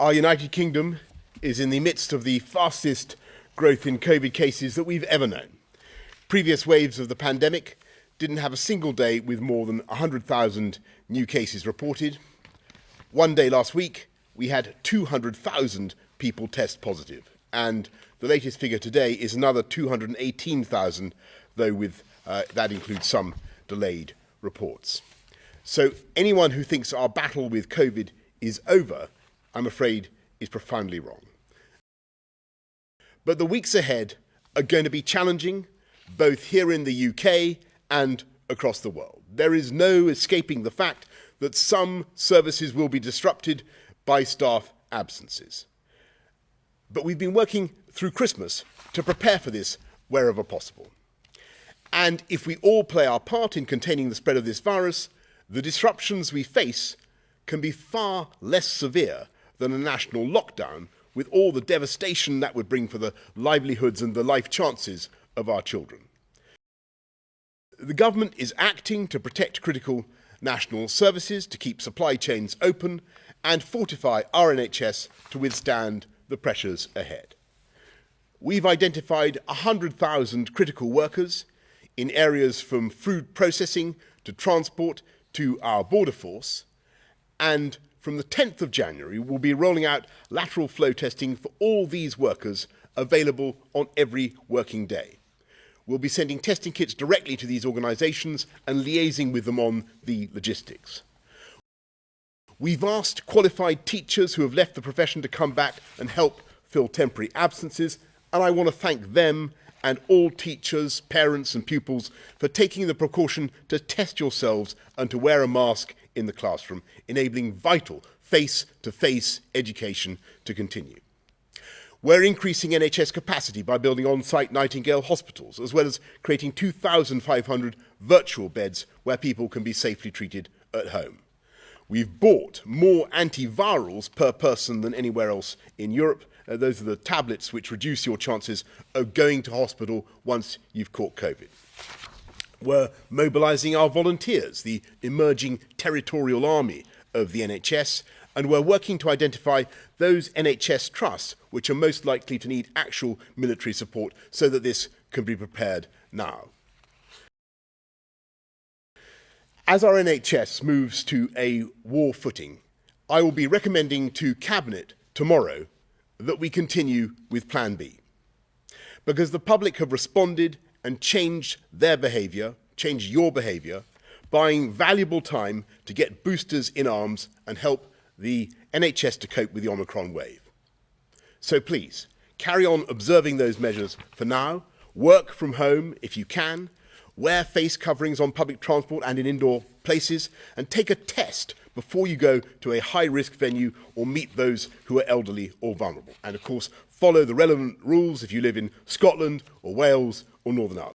Our United Kingdom is in the midst of the fastest growth in COVID cases that we've ever known. Previous waves of the pandemic didn't have a single day with more than 100,000 new cases reported. One day last week, we had 200,000 people test positive, and the latest figure today is another 218,000, though that includes some delayed reports. So anyone who thinks our battle with COVID is over, I'm afraid, is profoundly wrong. But the weeks ahead are going to be challenging, both here in the UK and across the world. There is no escaping the fact that some services will be disrupted by staff absences. But we've been working through Christmas to prepare for this wherever possible. And if we all play our part in containing the spread of this virus, the disruptions we face can be far less severe than a national lockdown, with all the devastation that would bring for the livelihoods and the life chances of our children. The government is acting to protect critical national services, to keep supply chains open, and fortify our NHS to withstand the pressures ahead. We've identified 100,000 critical workers in areas from food processing to transport to our border force, and from the 10th of January, we'll be rolling out lateral flow testing for all these workers, available on every working day. We'll be sending testing kits directly to these organisations and liaising with them on the logistics. We've asked qualified teachers who have left the profession to come back and help fill temporary absences, and I want to thank them and all teachers, parents and pupils for taking the precaution to test yourselves and to wear a mask in the classroom, enabling vital face-to-face education to continue. We're increasing NHS capacity by building on-site Nightingale hospitals, as well as creating 2,500 virtual beds where people can be safely treated at home. We've bought more antivirals per person than anywhere else in Europe. Those are the tablets which reduce your chances of going to hospital once you've caught COVID. We're mobilising our volunteers, the emerging territorial army of the NHS, and we're working to identify those NHS trusts which are most likely to need actual military support so that this can be prepared now. As our NHS moves to a war footing, I will be recommending to Cabinet tomorrow that we continue with Plan B, because the public have responded and changed their behaviour, changed your behaviour, buying valuable time to get boosters in arms and help the NHS to cope with the Omicron wave. So please, carry on observing those measures for now, work from home if you can, wear face coverings on public transport and in indoor places, and take a test before you go to a high-risk venue or meet those who are elderly or vulnerable. And of course, follow the relevant rules if you live in Scotland or Wales or Northern Ireland.